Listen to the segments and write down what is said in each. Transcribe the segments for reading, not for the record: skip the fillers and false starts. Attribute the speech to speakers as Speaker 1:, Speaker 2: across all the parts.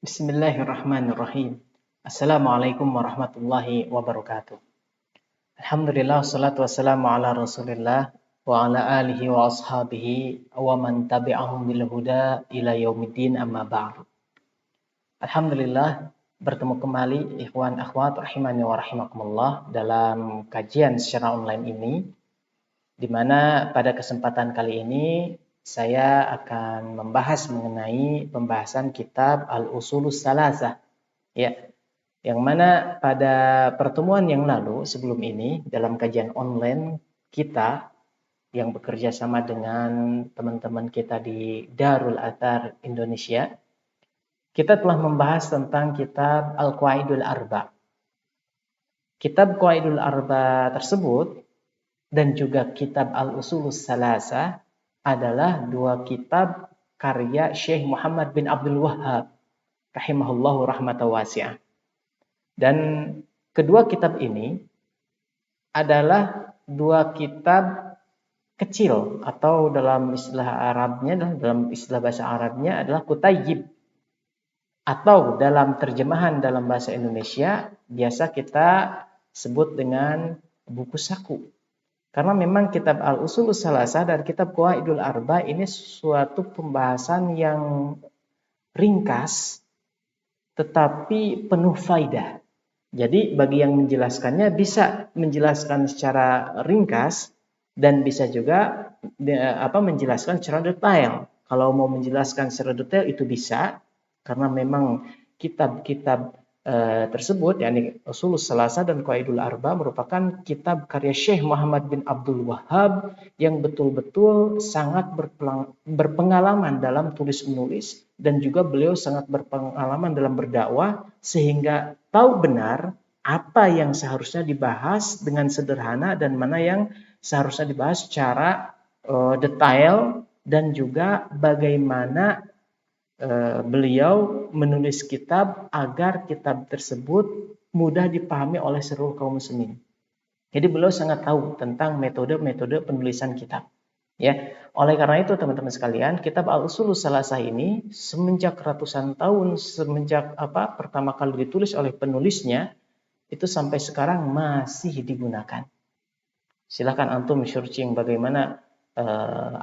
Speaker 1: Bismillahirrahmanirrahim. Assalamualaikum warahmatullahi wabarakatuh. Alhamdulillah, wassalatu wassalamu ala rasulillah wa ala alihi wa ashabihi wa man tabi'ahum bil huda ila yaumiddin amma ba'du. Alhamdulillah, bertemu kembali ikhwan akhwat rahimani wa rahimakumullah dalam kajian secara online ini, di mana pada kesempatan kali ini saya akan membahas mengenai pembahasan kitab Al-Usulus Salasah, ya, yang mana pada pertemuan yang lalu sebelum ini dalam kajian online kita yang bekerja sama dengan teman-teman kita di Darul Athar Indonesia, kita telah membahas tentang kitab Al-Qawaidul Arba. Kitab Qawaidul Arba tersebut dan juga kitab Al-Usulus Salasah adalah dua kitab karya Syekh Muhammad bin Abdul Wahhab rahimahullahu rahmatan wasi'ah. Dan kedua kitab ini adalah dua kitab kecil, atau dalam istilah Arabnya, dalam istilah bahasa Arabnya adalah kutayyib, atau dalam terjemahan dalam bahasa Indonesia biasa kita sebut dengan buku saku. Karena memang kitab Al-Usulus Salasah dan kitab Qawaidul Arba ini suatu pembahasan yang ringkas tetapi penuh faidah. Jadi bagi yang menjelaskannya bisa menjelaskan secara ringkas dan bisa juga menjelaskan secara detail. Kalau mau menjelaskan secara detail itu bisa, karena memang kitab-kitab tersebut, yakni Usulus Salasah dan Qawaidul Arba, merupakan kitab karya Syekh Muhammad bin Abdul Wahhab yang betul-betul sangat berpengalaman dalam tulis-menulis, dan juga beliau sangat berpengalaman dalam berdakwah, sehingga tahu benar apa yang seharusnya dibahas dengan sederhana dan mana yang seharusnya dibahas secara detail, dan juga bagaimana beliau menulis kitab agar kitab tersebut mudah dipahami oleh seluruh kaum muslimin. Jadi beliau sangat tahu tentang metode-metode penulisan kitab. Ya, oleh karena itu teman-teman sekalian, kitab Al-Usulus Salasah ini semenjak ratusan tahun, semenjak pertama kali ditulis oleh penulisnya, itu sampai sekarang masih digunakan. Silahkan antum searching bagaimana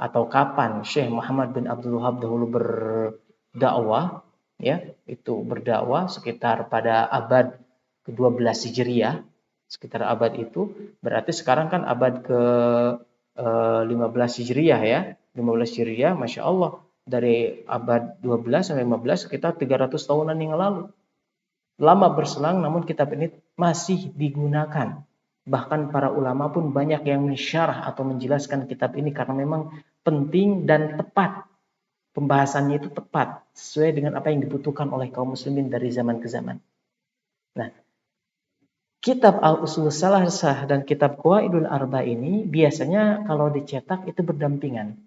Speaker 1: atau kapan Syekh Muhammad bin Abdul Wahhab dahulu berdakwah, ya, itu berdakwah sekitar pada abad ke-12 Hijriah, sekitar abad itu, berarti sekarang kan abad ke-15 Hijriah ya, 15 Hijriah, Masya Allah, dari abad 12 sampai 15 sekitar 300 tahunan yang lalu. Lama berselang namun kitab ini masih digunakan. Bahkan para ulama pun banyak yang mensyarah atau menjelaskan kitab ini karena memang penting dan tepat. Pembahasannya itu tepat, sesuai dengan apa yang dibutuhkan oleh kaum muslimin dari zaman ke zaman. Nah, kitab Al-Usulus Salasah dan kitab Qawaidul Arba ini biasanya kalau dicetak itu berdampingan.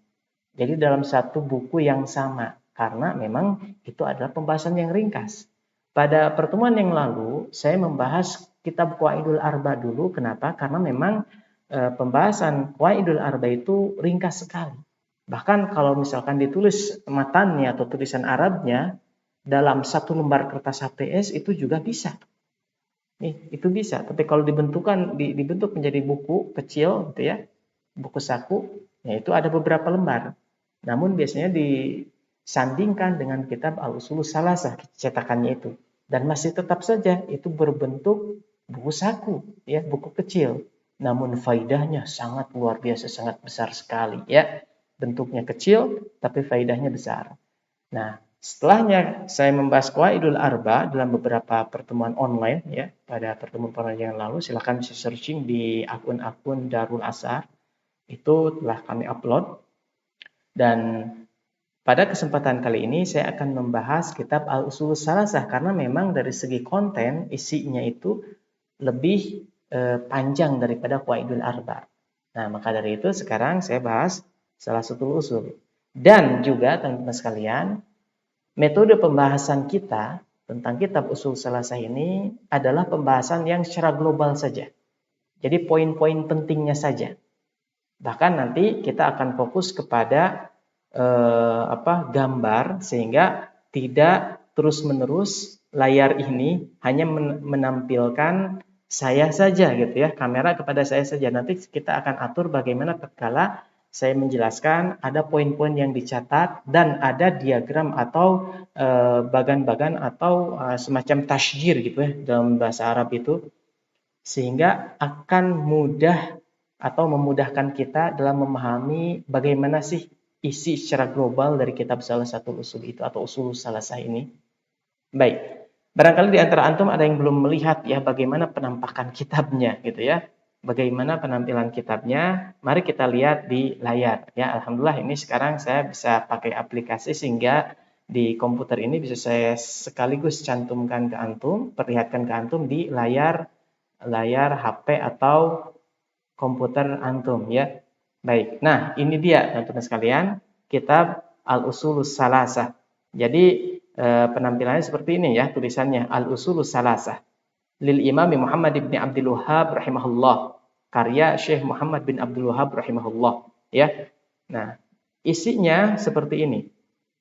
Speaker 1: Jadi dalam satu buku yang sama, karena memang itu adalah pembahasan yang ringkas. Pada pertemuan yang lalu, saya membahas kitab Qawaidul Arba dulu. Kenapa? Karena memang pembahasan Qawaidul Arba itu ringkas sekali. Bahkan kalau misalkan ditulis matannya atau tulisan Arabnya dalam satu lembar kertas HPS itu juga bisa. Itu bisa. Tapi kalau dibentuk menjadi buku kecil gitu ya, buku saku, ya itu ada beberapa lembar. Namun biasanya disandingkan dengan kitab Al-Usulus Salasah cetakannya itu, dan masih tetap saja itu berbentuk buku saku, ya, buku kecil. Namun faidahnya sangat luar biasa, sangat besar sekali, ya. Bentuknya kecil tapi faidahnya besar. Nah, setelahnya saya membahas Qawaidul Arba dalam beberapa pertemuan online, ya, pada pertemuan yang lalu. Silahkan bisa searching di akun-akun Darul Athar, itu telah kami upload. Dan pada kesempatan kali ini saya akan membahas kitab Al-Usulus Salasah karena memang dari segi konten isinya itu lebih panjang daripada Qawaidul Arba. Nah, maka dari itu sekarang saya bahas salah satu usul. Dan juga teman-teman sekalian, metode pembahasan kita tentang kitab Usul Salasah ini adalah pembahasan yang secara global saja. Jadi poin-poin pentingnya saja. Bahkan nanti kita akan fokus kepada gambar, sehingga tidak terus-menerus layar ini hanya menampilkan saya saja gitu ya, kamera kepada saya saja. Nanti kita akan atur bagaimana tatkala saya menjelaskan, ada poin-poin yang dicatat dan ada diagram atau bagan-bagan atau semacam tasjir gitu ya dalam bahasa Arab itu, sehingga akan mudah atau memudahkan kita dalam memahami bagaimana sih isi secara global dari kitab salah satu usul itu atau usul salasah ini. Baik, barangkali di antara antum ada yang belum melihat ya bagaimana penampakan kitabnya gitu ya. Bagaimana penampilan kitabnya? Mari kita lihat di layar ya. Alhamdulillah ini sekarang saya bisa pakai aplikasi sehingga di komputer ini bisa saya sekaligus cantumkan ke antum, perlihatkan ke antum di layar HP atau komputer antum ya. Baik. Nah, ini dia teman-teman sekalian, kitab Al-Usulus Salasah. Jadi penampilannya seperti ini ya, tulisannya Al-Usulus Salasah lil Imam Muhammad bin Abdul Wahhab rahimahullah. Karya Syekh Muhammad bin Abdul Wahhab rahimahullah ya. Nah, isinya seperti ini.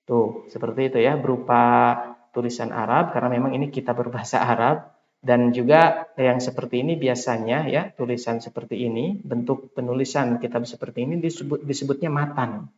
Speaker 1: Tuh, seperti itu ya, berupa tulisan Arab karena memang ini kitab berbahasa Arab. Dan juga yang seperti ini biasanya ya, tulisan seperti ini, bentuk penulisan kitab seperti ini disebutnya matan.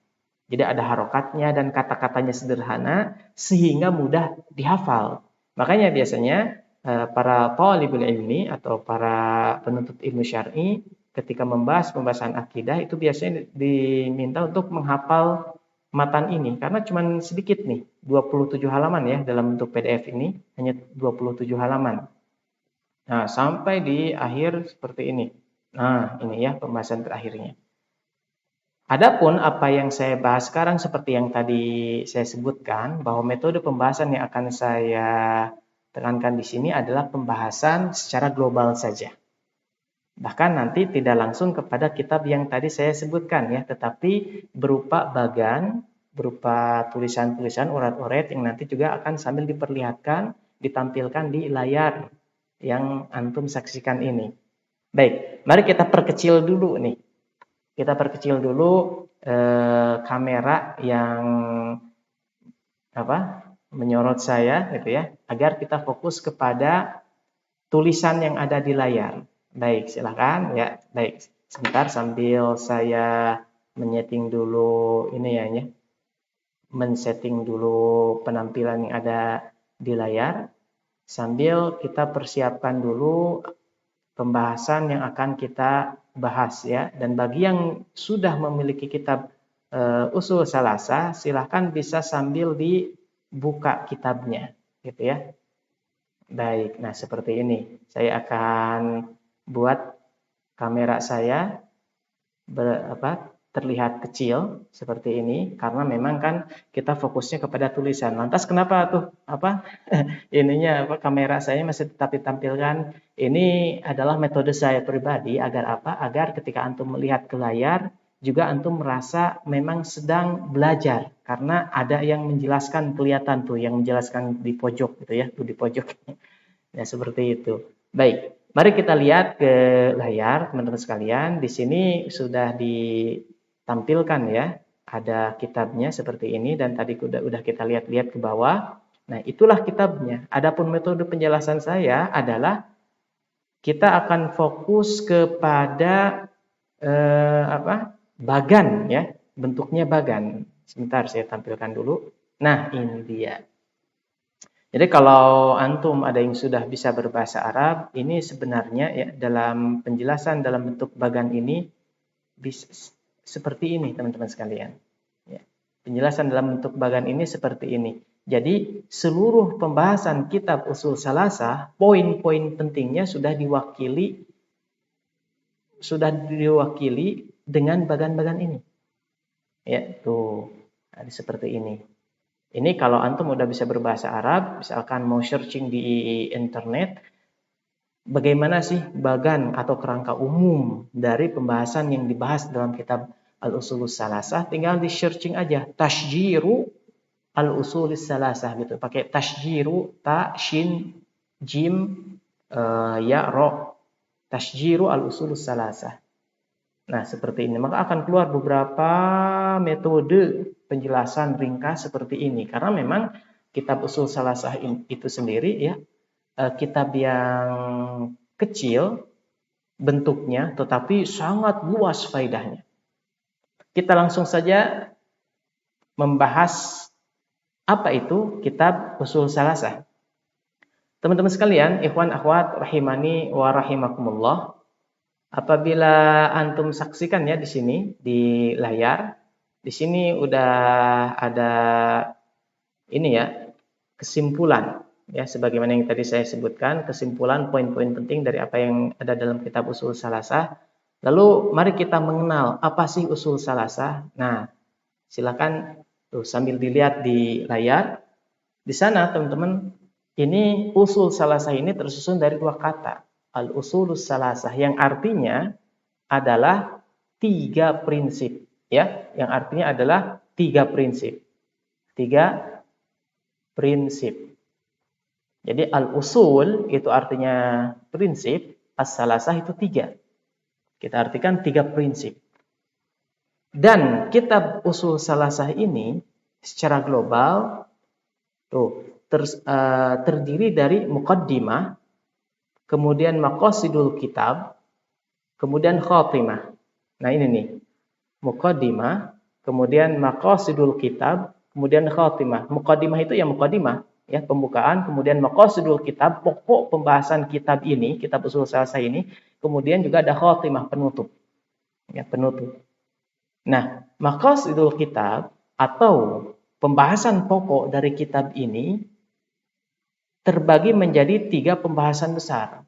Speaker 1: Jadi ada harokatnya dan kata-katanya sederhana sehingga mudah dihafal. Makanya biasanya para talibul ilmi atau para penuntut ilmu syar'i ketika membahas pembahasan akidah itu biasanya diminta untuk menghafal matan ini karena cuma sedikit nih, 27 halaman ya dalam bentuk PDF ini, hanya 27 halaman. Nah, sampai di akhir seperti ini. Nah, ini ya pembahasan terakhirnya. Adapun apa yang saya bahas sekarang seperti yang tadi saya sebutkan, bahwa metode pembahasan yang akan saya tekankan di sini adalah pembahasan secara global saja. Bahkan nanti tidak langsung kepada kitab yang tadi saya sebutkan ya, tetapi berupa bagan, berupa tulisan-tulisan urat-urat yang nanti juga akan sambil diperlihatkan, ditampilkan di layar yang antum saksikan ini. Baik, mari kita perkecil dulu nih. Kita perkecil dulu kamera yang menyorot saya gitu ya, agar kita fokus kepada tulisan yang ada di layar. Baik, silakan ya. Baik, sebentar sambil saya menyeting dulu ini ya, men-setting dulu penampilan yang ada di layar. Sambil kita persiapkan dulu pembahasan yang akan kita bahas ya. Dan bagi yang sudah memiliki kitab Usul Salasah, silahkan bisa sambil dibuka kitabnya gitu ya. Baik, nah seperti ini. Saya akan buat kamera saya terlihat kecil seperti ini karena memang kan kita fokusnya kepada tulisan. Lantas kenapa tuh kamera saya masih tetap ditampilkan? Ini adalah metode saya pribadi agar agar ketika antum melihat ke layar juga antum merasa memang sedang belajar karena ada yang menjelaskan, kelihatan tuh yang menjelaskan di pojok gitu ya, tuh di pojok. Ya seperti itu. Baik, mari kita lihat ke layar teman-teman sekalian. Di sini sudah ditampilkan ya, ada kitabnya seperti ini dan tadi udah kita lihat-lihat ke bawah. Nah, itulah kitabnya. Adapun metode penjelasan saya adalah kita akan fokus kepada bagan ya, bentuknya bagan. Sebentar saya tampilkan dulu. Nah, ini dia. Jadi kalau antum ada yang sudah bisa berbahasa Arab, ini sebenarnya ya dalam penjelasan dalam bentuk bagan ini bisa seperti ini teman-teman sekalian. Ya. Penjelasan dalam bentuk bagan ini seperti ini. Jadi seluruh pembahasan kitab Usul Salasah, poin-poin pentingnya sudah diwakili dengan bagan-bagan ini. Ya, tuh. Nah, seperti ini. Ini kalau antum udah bisa berbahasa Arab, misalkan mau searching di internet, bagaimana sih bagan atau kerangka umum dari pembahasan yang dibahas dalam kitab Al-Usulus Salasah, tinggal di searching aja, Tashjiru Al-Usulus Salasah gitu. Pakai Tashjiru, ta, shin, jim, ya, ro. Tashjiru Al-Usulus Salasah. Nah, seperti ini. Maka akan keluar beberapa metode penjelasan ringkas seperti ini. Karena memang kitab usul salasah itu sendiri ya, kitab yang kecil bentuknya tetapi sangat luas faedahnya. Kita langsung saja membahas apa itu kitab usul salasah. Teman-teman sekalian, ikhwan akhwat rahimani wa rahimakumullah, apabila antum saksikan ya di sini di layar, di sini udah ada ini ya, kesimpulan ya, sebagaimana yang tadi saya sebutkan, kesimpulan poin-poin penting dari apa yang ada dalam kitab usul salasah. Lalu mari kita mengenal apa sih usul salasah. Nah, silakan tuh sambil dilihat di layar. Di sana teman-teman, ini usul salasah ini tersusun dari dua kata. Al-usulus salasah yang artinya adalah 3 prinsip ya, yang artinya adalah 3 prinsip. 3 prinsip. Jadi al-usul itu artinya prinsip, as-salasah itu 3. Kita artikan 3 prinsip. Dan kitab usul salasah ini secara global terdiri dari muqaddimah, kemudian maqasidul kitab, kemudian khatimah. Nah ini nih, muqaddimah, kemudian maqasidul kitab, kemudian khatimah. Muqaddimah itu ya muqaddimah, ya pembukaan, kemudian maqasidul kitab, pokok pembahasan kitab ini, kitab usul salasah ini, kemudian juga ada khatimah, penutup. Ya, penutup. Nah, maqasidul kitab atau pembahasan pokok dari kitab ini terbagi menjadi 3 pembahasan besar.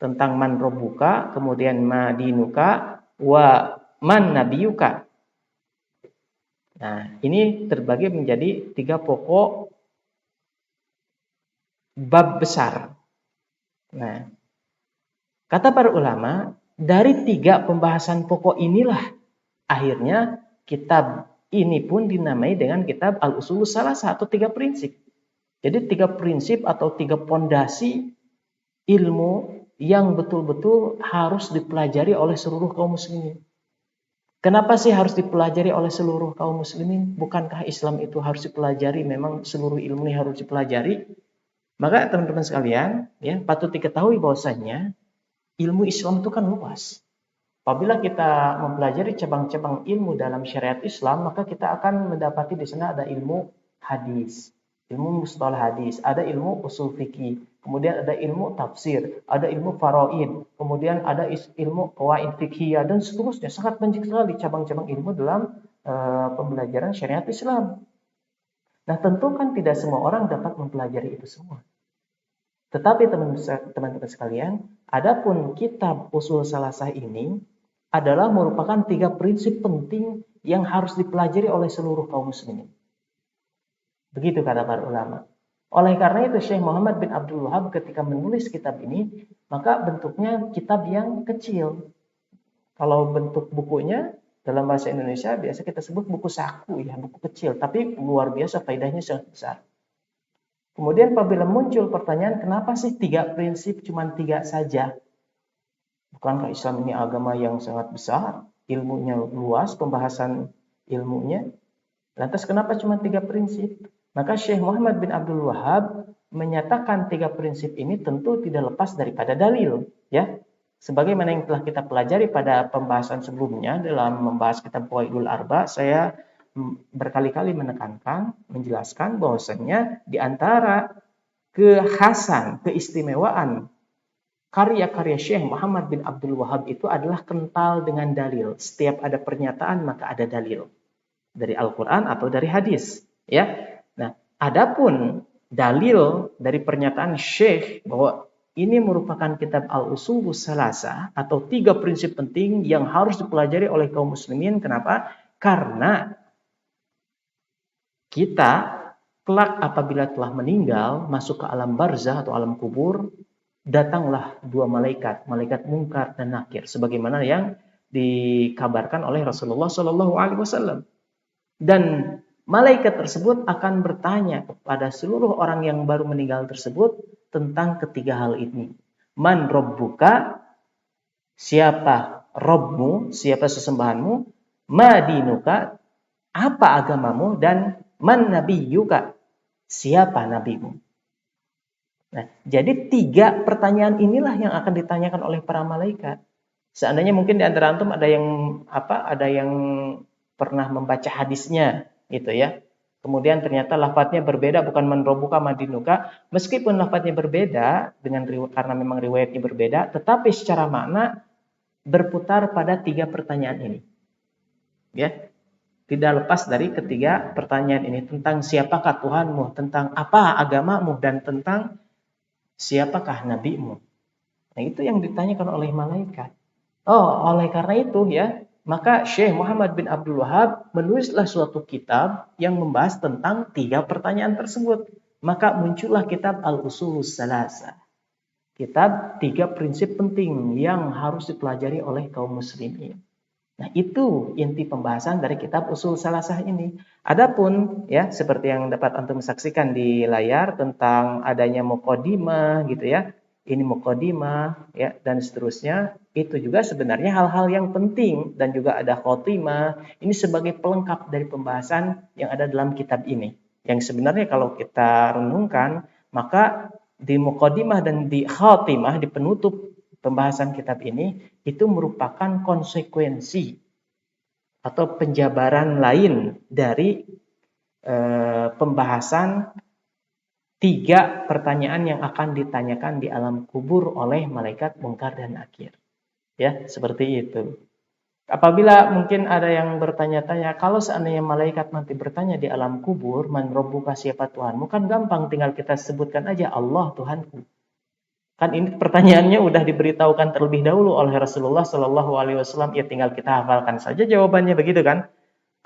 Speaker 1: Tentang man rabbuka, kemudian ma dinuka, wa man nabiyuka. Nah, ini terbagi menjadi 3 pokok bab besar. Nah, kata para ulama, dari 3 pembahasan pokok inilah akhirnya kitab ini pun dinamai dengan kitab al-usulus salasah atau 3 prinsip. Jadi 3 prinsip atau 3 pondasi ilmu yang betul-betul harus dipelajari oleh seluruh kaum muslimin. Kenapa sih harus dipelajari oleh seluruh kaum muslimin? Bukankah Islam itu harus dipelajari? Memang seluruh ilmu ini harus dipelajari. Maka teman-teman sekalian, ya patut diketahui bahwasanya ilmu Islam itu kan luas. Apabila kita mempelajari cabang-cabang ilmu dalam syariat Islam, maka kita akan mendapati di sana ada ilmu hadis, ilmu mustalah hadis, ada ilmu usul fikih, kemudian ada ilmu tafsir, ada ilmu faraid, kemudian ada ilmu qawaid fiqhiyah dan seterusnya. Sangat banyak sekali cabang-cabang ilmu dalam pembelajaran syariat Islam. Nah, tentu kan tidak semua orang dapat mempelajari itu semua. Tetapi teman-teman sekalian, adapun kitab usul salasah ini adalah merupakan 3 prinsip penting yang harus dipelajari oleh seluruh kaum muslimin. Begitu kata para ulama. Oleh karena itu Syekh Muhammad bin Abdul Wahab ketika menulis kitab ini, maka bentuknya kitab yang kecil. Kalau bentuk bukunya dalam bahasa Indonesia biasa kita sebut buku saku ya, buku kecil, tapi luar biasa faedahnya sangat besar. Kemudian apabila muncul pertanyaan, kenapa sih 3 prinsip cuma 3 saja? Bukankah Islam ini agama yang sangat besar, ilmunya luas, pembahasan ilmunya? Lantas kenapa cuma 3 prinsip? Maka Syekh Muhammad bin Abdul Wahab menyatakan 3 prinsip ini tentu tidak lepas daripada dalil, ya. Sebagaimana yang telah kita pelajari pada pembahasan sebelumnya dalam membahas kitab Qawaidul Arba, saya berkali-kali menekankan, menjelaskan bahwasanya di antara kekhasan, keistimewaan karya-karya Syekh Muhammad bin Abdul Wahab itu adalah kental dengan dalil. Setiap ada pernyataan maka ada dalil dari Al-Quran atau dari hadis. Ya, nah, adapun dalil dari pernyataan Syekh bahwa ini merupakan kitab al-usulus salasah atau 3 prinsip penting yang harus dipelajari oleh kaum muslimin. Kenapa? Karena kita kelak apabila telah meninggal masuk ke alam barzah atau alam kubur, datanglah 2 malaikat, malaikat Munkar dan Nakir, sebagaimana yang dikabarkan oleh Rasulullah Shallallahu Alaihi Wasallam. Dan malaikat tersebut akan bertanya kepada seluruh orang yang baru meninggal tersebut tentang ketiga hal ini. Man rabbuka, siapa Rabbmu, siapa sesembahanmu, ma dinuka, apa agamamu, dan man nabiyyuka, siapa nabimu? Nah, jadi 3 pertanyaan inilah yang akan ditanyakan oleh para malaikat. Seandainya mungkin di antara antum ada yang pernah membaca hadisnya gitu ya. Kemudian ternyata lafadznya berbeda, bukan man rabbuka madinuka, meskipun lafadznya berbeda karena memang riwayatnya berbeda, tetapi secara makna berputar pada 3 pertanyaan ini. Ya, tidak lepas dari ketiga pertanyaan ini tentang siapakah Tuhanmu, tentang apa agamamu, dan tentang siapakah nabimu. Nah, itu yang ditanyakan oleh malaikat. Oh, oleh karena itu ya, maka Syekh Muhammad bin Abdul Wahab menulislah suatu kitab yang membahas tentang 3 pertanyaan tersebut. Maka muncullah kitab Al-Usulus Salasa. Kitab 3 prinsip penting yang harus dipelajari oleh kaum muslimin. Nah, itu inti pembahasan dari kitab Usul Salasah ini. Adapun ya seperti yang dapat antum saksikan di layar tentang adanya muqaddimah gitu ya. Ini muqaddimah ya dan seterusnya, itu juga sebenarnya hal-hal yang penting dan juga ada khotimah. Ini sebagai pelengkap dari pembahasan yang ada dalam kitab ini. Yang sebenarnya kalau kita renungkan, maka di muqaddimah dan di khotimah, di penutup pembahasan kitab ini, itu merupakan konsekuensi atau penjabaran lain dari pembahasan 3 pertanyaan yang akan ditanyakan di alam kubur oleh malaikat Munkar dan Nakir. Ya, seperti itu. Apabila mungkin ada yang bertanya-tanya, kalau seandainya malaikat nanti bertanya di alam kubur, man rabbuka, siapa Tuhanmu? Kan gampang, tinggal kita sebutkan aja Allah Tuhanku. Kan ini pertanyaannya udah diberitahukan terlebih dahulu oleh Rasulullah Shallallahu Alaihi Wasallam. Ya tinggal kita hafalkan saja jawabannya, begitu kan?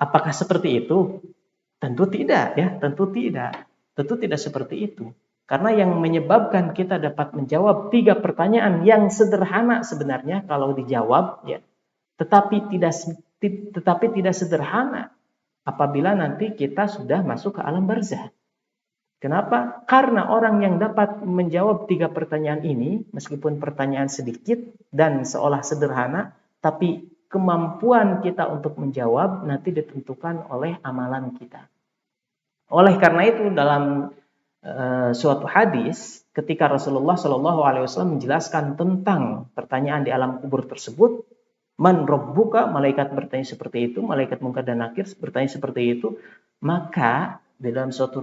Speaker 1: Apakah seperti itu? Tentu tidak, ya. Tentu tidak. Tentu tidak seperti itu. Karena yang menyebabkan kita dapat menjawab 3 pertanyaan yang sederhana sebenarnya kalau dijawab, ya, tetapi tidak sederhana apabila nanti kita sudah masuk ke alam barzah. Kenapa? Karena orang yang dapat menjawab 3 pertanyaan ini, meskipun pertanyaan sedikit dan seolah sederhana, tapi kemampuan kita untuk menjawab nanti ditentukan oleh amalan kita. Oleh karena itu dalam suatu hadis, ketika Rasulullah Shallallahu Alaihi Wasallam menjelaskan tentang pertanyaan di alam kubur tersebut, man rabbuka, malaikat bertanya seperti itu, malaikat Munkar dan Nakir bertanya seperti itu, maka dalam suatu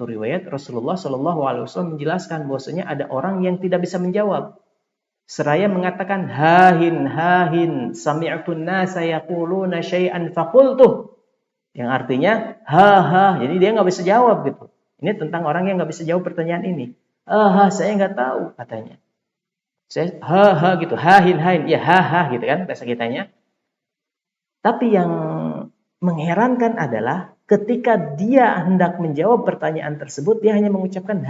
Speaker 1: riwayat Rasulullah Shallallahu Alaihi Wasallam menjelaskan bahwasanya ada orang yang tidak bisa menjawab, seraya mengatakan hahin sami'tun nasa yaquluna syai'an faqultu, yang artinya jadi dia nggak bisa jawab gitu. Ini tentang orang yang nggak bisa jawab pertanyaan ini. Saya nggak tahu katanya. Saya gitu, hahin ya gitu kan bahasa kitanya. Tapi yang mengherankan adalah ketika dia hendak menjawab pertanyaan tersebut, dia hanya mengucapkan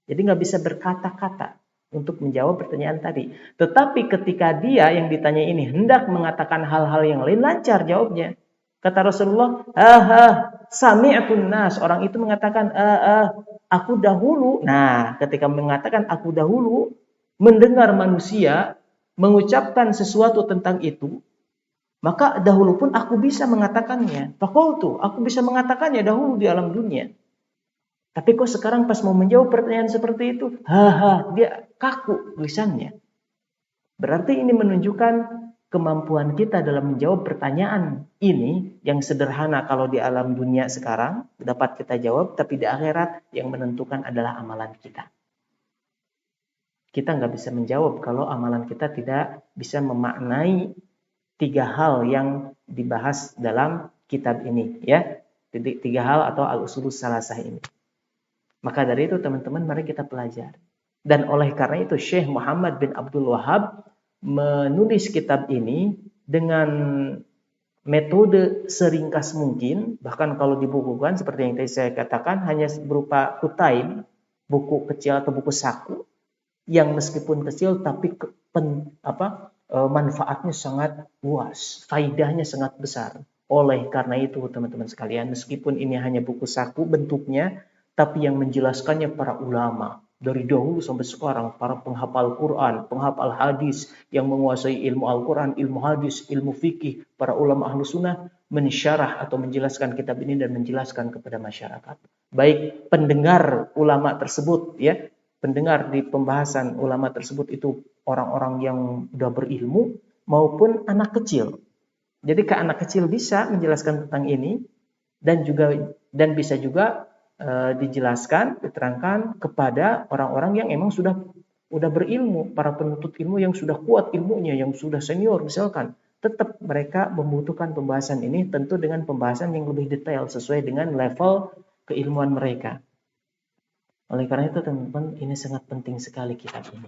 Speaker 1: Jadi nggak bisa berkata-kata untuk menjawab pertanyaan tadi. Tetapi ketika dia yang ditanya ini hendak mengatakan hal-hal yang lain, lancar jawabnya. Kata Rasulullah, sami'tun nas. Orang itu mengatakan, aku dahulu. Nah, ketika mengatakan aku dahulu, mendengar manusia mengucapkan sesuatu tentang itu, maka dahulu pun aku bisa mengatakannya. Faqultu, aku bisa mengatakannya dahulu di alam dunia. Tapi kok sekarang pas mau menjawab pertanyaan seperti itu, dia kaku lisannya. Berarti ini menunjukkan kemampuan kita dalam menjawab pertanyaan ini yang sederhana kalau di alam dunia sekarang dapat kita jawab, tapi di akhirat yang menentukan adalah amalan kita. Kita nggak bisa menjawab kalau amalan kita tidak bisa memaknai 3 hal yang dibahas dalam kitab ini, ya. 3 hal atau al-usulus salasah ini. Maka dari itu teman-teman, mari kita pelajari. Dan oleh karena itu Syekh Muhammad bin Abdul Wahab menulis kitab ini dengan metode seringkas mungkin. Bahkan kalau dibukukan seperti yang tadi saya katakan, hanya berupa kutaim, buku kecil atau buku saku yang meskipun kecil tapi manfaatnya sangat luas, faidahnya sangat besar. Oleh karena itu teman-teman sekalian, meskipun ini hanya buku saku bentuknya, tapi yang menjelaskannya para ulama dari dahulu sampai sekarang, para penghafal Quran, penghafal hadis yang menguasai ilmu Al-Quran, ilmu hadis, ilmu fikih, para ulama ahlu sunnah, mensyarah atau menjelaskan kitab ini dan menjelaskan kepada masyarakat. Baik pendengar ulama tersebut, ya, pendengar di pembahasan ulama tersebut itu orang-orang yang sudah berilmu maupun anak kecil. Jadi ke anak kecil bisa menjelaskan tentang ini dan bisa juga dijelaskan, diterangkan kepada orang-orang yang emang sudah berilmu, para penuntut ilmu yang sudah kuat ilmunya, yang sudah senior misalkan. Tetap mereka membutuhkan pembahasan ini tentu dengan pembahasan yang lebih detail sesuai dengan level keilmuan mereka. Oleh karena itu teman-teman, ini sangat penting sekali kitab ini.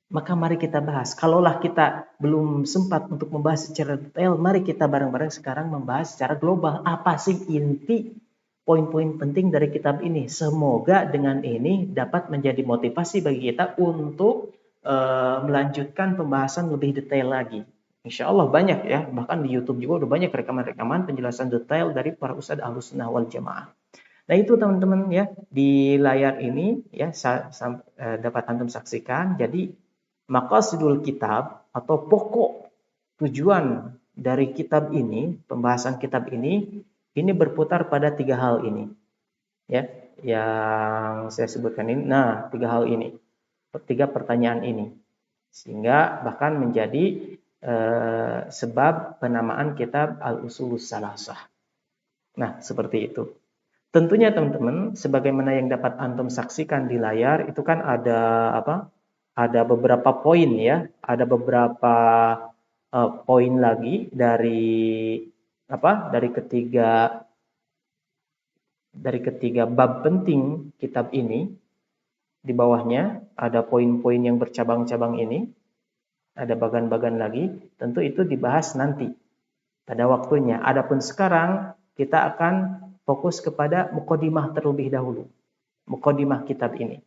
Speaker 1: Maka mari kita bahas. Kalaulah kita belum sempat untuk membahas secara detail, mari kita bareng-bareng sekarang membahas secara global. Apa sih inti poin-poin penting dari kitab ini? Semoga dengan ini dapat menjadi motivasi bagi kita untuk melanjutkan pembahasan lebih detail lagi. Insya Allah banyak ya, bahkan di YouTube juga udah banyak rekaman-rekaman penjelasan detail dari para ustadz Ahlussunnah wal Jamaah. Nah itu teman-teman ya, di layar ini ya dapat antum saksikan. Jadi maqasidul kitab atau pokok tujuan dari kitab ini, pembahasan kitab ini berputar pada 3 hal ini. Ya, yang saya sebutkan ini. Nah, 3 hal ini. 3 pertanyaan ini. Sehingga bahkan menjadi sebab penamaan kitab Al-Usulus Salasah. Nah, seperti itu. Tentunya teman-teman, sebagaimana yang dapat antum saksikan di layar, itu kan ada apa? Ada beberapa poin ya, ada beberapa poin lagi dari apa? Dari ketiga bab penting kitab ini. Di bawahnya ada poin-poin yang bercabang-cabang ini, ada bagan-bagan lagi. Tentu itu dibahas nanti pada waktunya. Adapun sekarang kita akan fokus kepada muqaddimah terlebih dahulu. Muqaddimah kitab ini.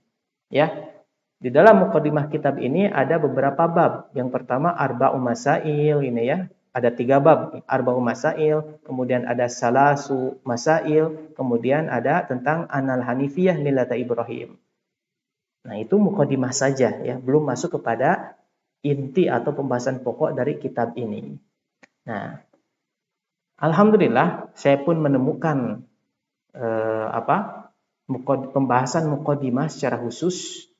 Speaker 1: Ya. Di dalam muqaddimah kitab ini ada beberapa bab. Yang pertama arba'u masail ini ya. Ada 3 bab, arba'u masail, kemudian ada salasu masail, kemudian ada tentang anal hanifiyah millata Ibrahim. Nah, itu muqaddimah saja ya, belum masuk kepada inti atau pembahasan pokok dari kitab ini. Nah, alhamdulillah saya pun menemukan pembahasan muqaddimah secara khusus,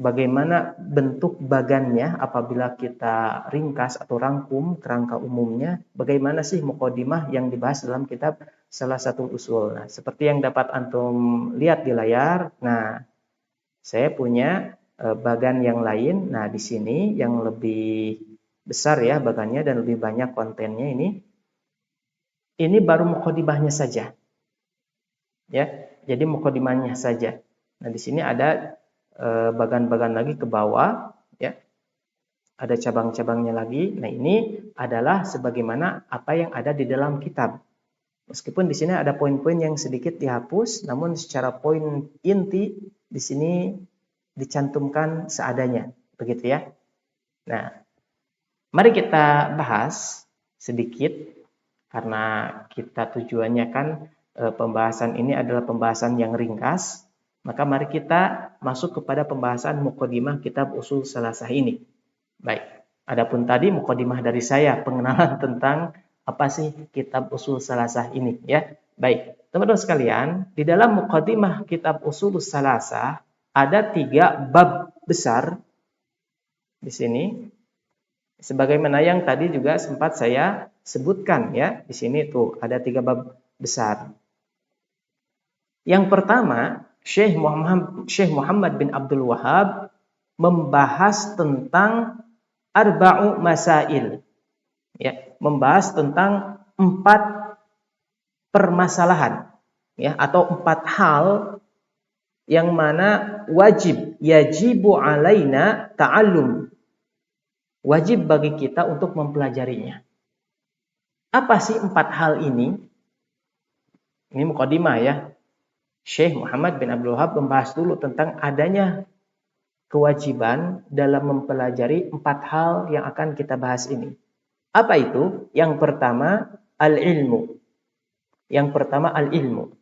Speaker 1: bagaimana bentuk bagannya apabila kita ringkas atau rangkum kerangka umumnya, bagaimana sih muqaddimah yang dibahas dalam kitab Salasatul Usul. Nah, seperti yang dapat antum lihat di layar, nah saya punya bagan yang lain. Nah, di sini yang lebih besar ya bagannya dan lebih banyak kontennya ini. Ini baru muqaddimahnya saja. Ya, jadi muqaddimahnya saja. Nah, di sini ada bagan-bagan lagi ke bawah ya. Ada cabang-cabangnya lagi. Nah, ini adalah sebagaimana apa yang ada di dalam kitab. Meskipun di sini ada poin-poin yang sedikit dihapus, namun secara poin inti di sini dicantumkan seadanya, begitu ya. Nah, mari kita bahas sedikit karena kita tujuannya kan pembahasan ini adalah pembahasan yang ringkas, maka mari kita masuk kepada pembahasan muqaddimah kitab Usul Salasah ini. Baik, adapun tadi muqaddimah dari saya pengenalan tentang apa sih kitab Usul Salasah ini ya. Baik, teman-teman sekalian, di dalam muqaddimah kitab Usul Salasah ada 3 bab besar di sini. Sebagaimana yang tadi juga sempat saya sebutkan ya, di sini tuh ada 3 bab besar. Yang pertama, Syekh Muhammad bin Abdul Wahhab membahas tentang arba'u masail. Ya, membahas tentang 4 permasalahan ya, atau 4 hal yang mana yajibu alaina ta'allum. Wajib bagi kita untuk mempelajarinya. Apa sih 4 hal ini? Ini muqaddimah ya. Syekh Muhammad bin Abdul Wahhab membahas dulu tentang adanya kewajiban dalam mempelajari 4 hal yang akan kita bahas ini. Apa itu? Yang pertama al-ilmu. Yang pertama al-ilmu.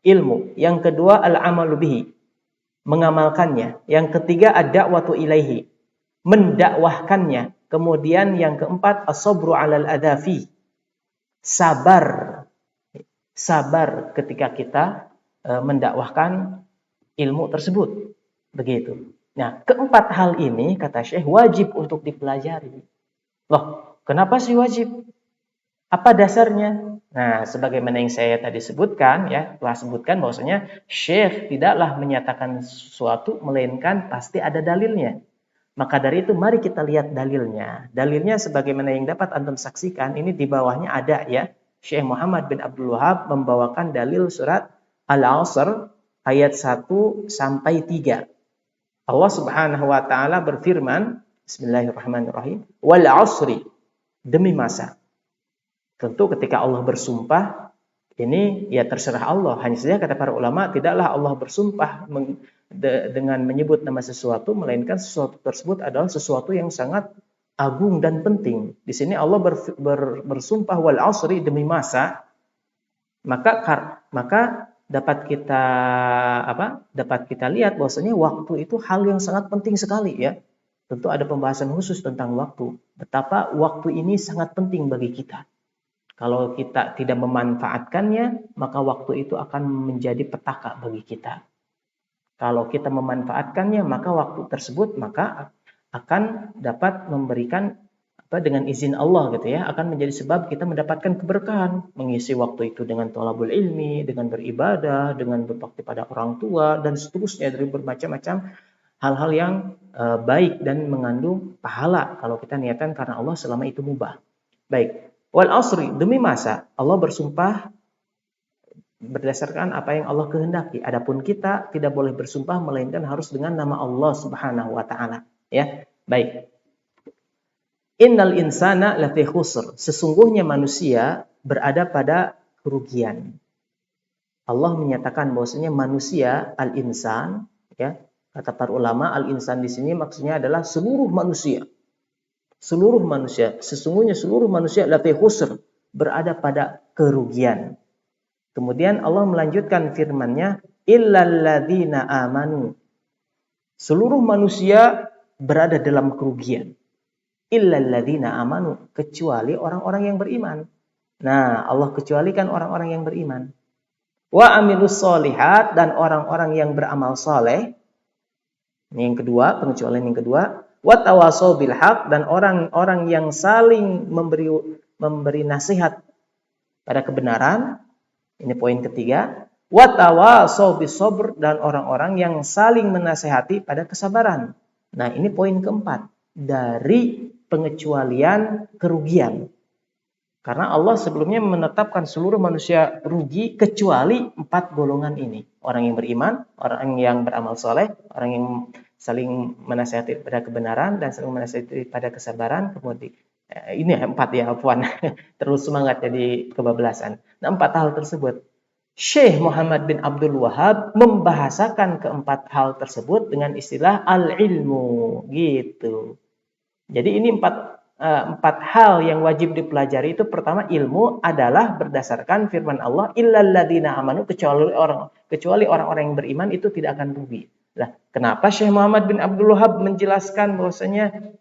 Speaker 1: Ilmu. Yang kedua al-amalu bihi. Mengamalkannya. Yang ketiga ad-da'watu ilaihi. Mendakwahkannya. Kemudian yang keempat as-sabru 'alal adafi. sabar, sabar ketika kita mendakwahkan ilmu tersebut. Begitu. Nah, keempat hal ini kata Syekh wajib untuk dipelajari. Loh, kenapa sih wajib? Apa dasarnya? Nah, sebagaimana yang saya tadi sebutkan, ya, telah sebutkan bahwasanya Syekh tidaklah menyatakan sesuatu melainkan pasti ada dalilnya. Maka dari itu mari kita lihat dalilnya. Dalilnya sebagaimana yang dapat antum saksikan, ini di bawahnya ada ya. Syekh Muhammad bin Abdul Wahab membawakan dalil surat Al-Asr ayat 1 sampai 3. Allah Subhanahu wa taala berfirman, Bismillahirrahmanirrahim, wal 'asri, demi masa. Tentu ketika Allah bersumpah, ini ya terserah Allah. Hanya saja kata para ulama, tidaklah Allah bersumpah dengan menyebut nama sesuatu, melainkan sesuatu tersebut adalah sesuatu yang sangat agung dan penting. Di sini Allah bersumpah wal asri, demi masa, maka dapat kita lihat bahwasanya waktu itu hal yang sangat penting sekali ya. Tentu ada pembahasan khusus tentang waktu. Betapa waktu ini sangat penting bagi kita. Kalau kita tidak memanfaatkannya, maka waktu itu akan menjadi petaka bagi kita. Kalau kita memanfaatkannya, maka waktu tersebut akan dapat memberikan dengan izin Allah gitu ya, akan menjadi sebab kita mendapatkan keberkahan, mengisi waktu itu dengan thalabul ilmi, dengan beribadah, dengan berbakti pada orang tua dan seterusnya dari bermacam-macam hal-hal yang baik dan mengandung pahala kalau kita niatkan karena Allah selama itu mubah. Baik. Wal asri, demi masa, Allah bersumpah berdasarkan apa yang Allah kehendaki. Adapun kita tidak boleh bersumpah melainkan harus dengan nama Allah Subhanahu wa taala, ya. Baik. Innal insana lafi khusr. Sesungguhnya manusia berada pada kerugian. Allah menyatakan bahwasanya manusia al-insan, ya. Kata para ulama, al-insan di sini maksudnya adalah seluruh manusia. Seluruh manusia, sesungguhnya seluruh manusia lafi khusr, berada pada kerugian. Kemudian Allah melanjutkan firman-Nya, illal ladzina amanu. Seluruh manusia berada dalam kerugian. Illal ladzina amanu, kecuali orang-orang yang beriman. Nah, Allah kecualikan orang-orang yang beriman. Wa amilus sholihat, dan orang-orang yang beramal saleh. Ini yang kedua, pengecualian yang kedua. Wa tawasau bil haq, dan orang-orang yang saling memberi nasihat pada kebenaran. Ini poin ketiga. Wa tawasau bis sabr, dan orang-orang yang saling menasihati pada kesabaran. Nah, ini poin keempat dari pengecualian kerugian. Karena Allah sebelumnya menetapkan seluruh manusia rugi kecuali 4 golongan ini. Orang yang beriman, orang yang beramal soleh, orang yang saling menasihati pada kebenaran dan saling menasihati pada kesabaran. Kemudian ini 4 ya, afwan. Terus semangat jadi kebablasan. Nah, 4 hal tersebut Syekh Muhammad bin Abdul Wahab membahasakan keempat hal tersebut dengan istilah al-ilmu gitu. Jadi ini 4 hal yang wajib dipelajari. Itu pertama, ilmu adalah berdasarkan firman Allah, illal ladzina amanu, kecuali orang-orang yang beriman itu tidak akan rugi. Lah, kenapa Syekh Muhammad bin Abdul Wahab menjelaskan bahwasanya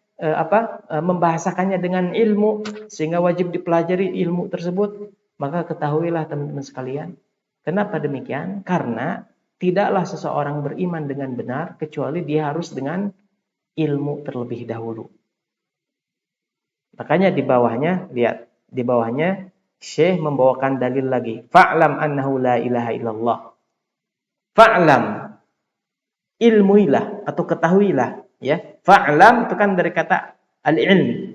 Speaker 1: membahasakannya dengan ilmu sehingga wajib dipelajari ilmu tersebut? Maka ketahuilah teman-teman sekalian, kenapa demikian? Karena tidaklah seseorang beriman dengan benar kecuali dia harus dengan ilmu terlebih dahulu. Makanya di bawahnya, lihat, di bawahnya Syekh membawakan dalil lagi. Fa'lam annahu la ilaha illallah. Fa'lam, ilmuilah atau ketahuilah, ya. Fa'lam itu kan dari kata al-ilm.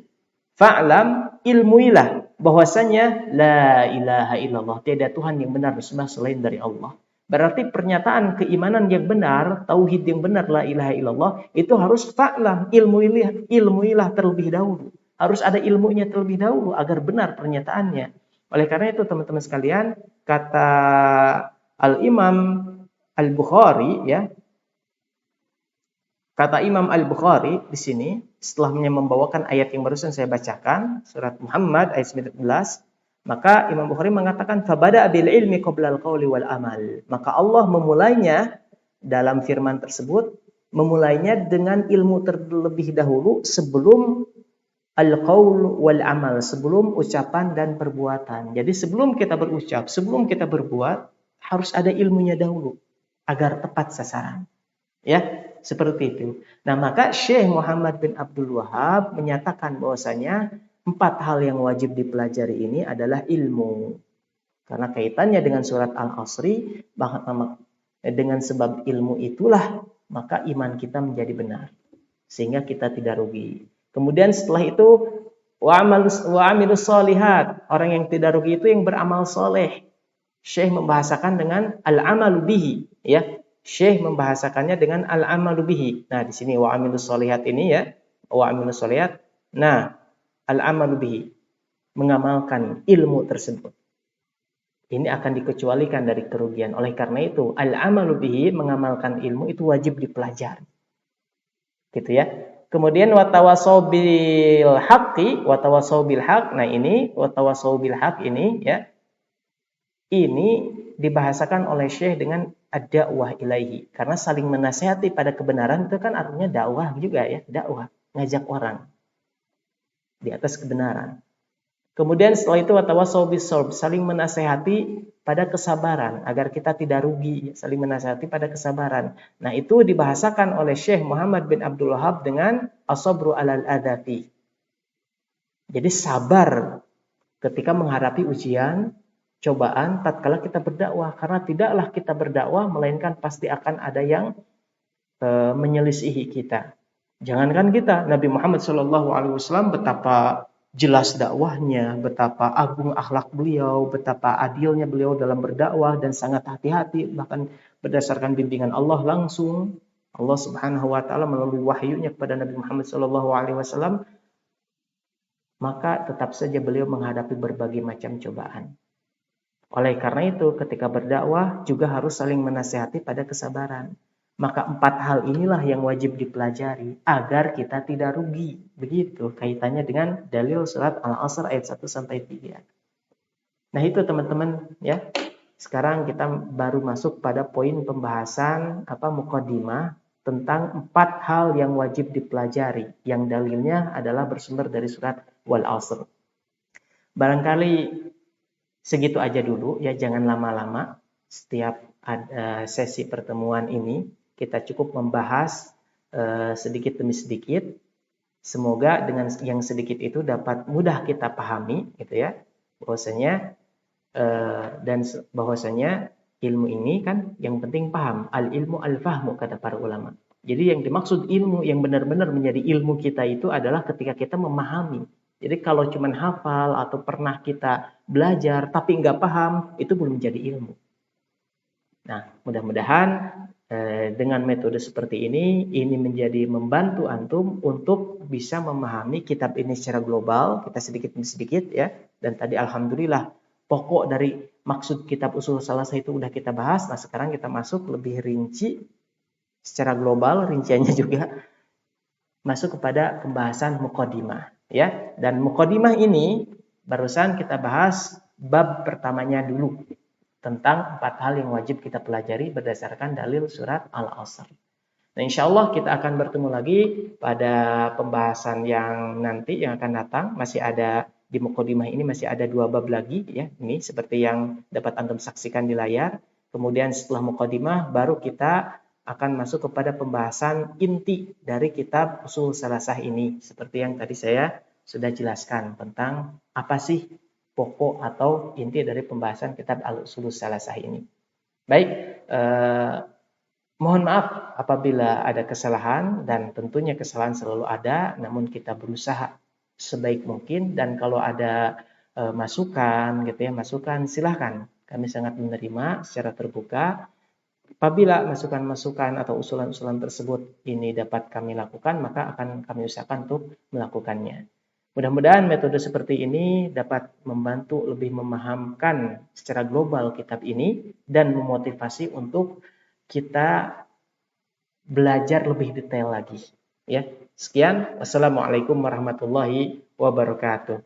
Speaker 1: Fa'lam, ilmuilah bahwasanya la ilaha illallah, tiada Tuhan yang benar disembah selain dari Allah. Berarti pernyataan keimanan yang benar, tauhid yang benar, la ilaha illallah, itu harus fa'lam, ilmuilah terlebih dahulu. Harus ada ilmunya terlebih dahulu agar benar pernyataannya. Oleh karena itu teman-teman sekalian, kata Al-Imam Al-Bukhari, ya. Kata Imam Al-Bukhari di sini setelahnya membawakan ayat yang barusan saya bacakan, surat Muhammad ayat 19, maka Imam Bukhari mengatakan fabada bil ilmi qabla al-qauli wal amal. Maka Allah memulainya dalam firman tersebut, memulainya dengan ilmu terlebih dahulu sebelum al-qaul wal amal, sebelum ucapan dan perbuatan. Jadi sebelum kita berucap, sebelum kita berbuat, harus ada ilmunya dahulu agar tepat sasaran. Ya, seperti itu. Nah, maka Syekh Muhammad bin Abdul Wahab menyatakan bahwasanya 4 hal yang wajib dipelajari ini adalah ilmu. Karena kaitannya dengan surat Al-Asri, dengan sebab ilmu itulah maka iman kita menjadi benar, sehingga kita tidak rugi. Kemudian setelah itu wa amilus solihat, orang yang tidak rugi itu yang beramal soleh. Syekh membahasakan dengan al-amalu bihi, ya. Syekh membahasakannya dengan al-amalu bihi. Nah, di sini wa amilus solihat ini ya, wa amilus solihat. Nah, al-amalu bihi, mengamalkan ilmu tersebut. Ini akan dikecualikan dari kerugian. Oleh karena itu, al-amalu bihi, mengamalkan ilmu itu wajib dipelajari. Gitu ya. Kemudian watawasau bil haqqi, watawasau bil haq. Nah, ini watawasau bil haq ini ya. Ini dibahasakan oleh Syekh dengan ad-da'wah ilaihi. Karena saling menasihati pada kebenaran itu kan artinya dakwah juga ya, dakwah, ngajak orang di atas kebenaran. Kemudian setelah itu watawasau bis-sabr, saling menasihati pada kesabaran agar kita tidak rugi, saling menasihati pada kesabaran. Nah, itu dibahasakan oleh Syekh Muhammad bin Abdul Wahab dengan as-sabru 'alal adati. Jadi sabar ketika menghadapi ujian, cobaan tatkala kita berdakwah, karena tidaklah kita berdakwah melainkan pasti akan ada yang menyelisihi kita. Jangankan kita, Nabi Muhammad SAW betapa jelas dakwahnya, betapa agung akhlak beliau, betapa adilnya beliau dalam berdakwah dan sangat hati-hati, bahkan berdasarkan bimbingan Allah langsung, Allah Subhanahu wa taala melalui wahyunya kepada Nabi Muhammad SAW, maka tetap saja beliau menghadapi berbagai macam cobaan. Oleh karena itu, ketika berdakwah juga harus saling menasihati pada kesabaran. Maka 4 hal inilah yang wajib dipelajari agar kita tidak rugi. Begitu kaitannya dengan dalil surat Al-Asr ayat 1 sampai 3. Nah, itu teman-teman ya. Sekarang kita baru masuk pada poin pembahasan mukadimah tentang 4 hal yang wajib dipelajari, yang dalilnya adalah bersumber dari surat Wal-Asr. Barangkali segitu aja dulu ya, jangan lama-lama. Setiap sesi pertemuan ini kita cukup membahas sedikit demi sedikit. Semoga dengan yang sedikit itu dapat mudah kita pahami, gitu ya. Bahwasanya dan bahwasanya ilmu ini kan yang penting paham. Al ilmu al fahmu, kata para ulama. Jadi yang dimaksud ilmu yang benar-benar menjadi ilmu kita itu adalah ketika kita memahami. Jadi kalau cuma hafal atau pernah kita belajar tapi nggak paham, itu belum menjadi ilmu. Nah, mudah-mudahan dengan metode seperti ini menjadi membantu antum untuk bisa memahami kitab ini secara global, kita sedikit demi sedikit ya. Dan tadi alhamdulillah pokok dari maksud kitab Ushul Salasah itu udah kita bahas. Nah, sekarang kita masuk lebih rinci secara global, rinciannya juga masuk kepada pembahasan mukadimah ya. Dan mukadimah ini barusan kita bahas bab pertamanya dulu, tentang 4 hal yang wajib kita pelajari berdasarkan dalil surat Al-Asr. Nah, insya Allah kita akan bertemu lagi pada pembahasan yang nanti yang akan datang. Masih ada di mukadimah ini masih ada 2 bab lagi ya. Ini seperti yang dapat antum saksikan di layar. Kemudian setelah mukadimah baru kita akan masuk kepada pembahasan inti dari kitab Ushul Salasah ini. Seperti yang tadi saya sudah jelaskan tentang apa sih pokok atau inti dari pembahasan kitab Al-Ushul Salasah ini. Baik, mohon maaf apabila ada kesalahan, dan tentunya kesalahan selalu ada, namun kita berusaha sebaik mungkin. Dan kalau ada masukan gitu ya, masukan silahkan, kami sangat menerima secara terbuka. Apabila masukan-masukan atau usulan-usulan tersebut ini dapat kami lakukan, maka akan kami usahakan untuk melakukannya. Mudah-mudahan metode seperti ini dapat membantu lebih memahamkan secara global kitab ini dan memotivasi untuk kita belajar lebih detail lagi. Ya, sekian. Wassalamualaikum warahmatullahi wabarakatuh.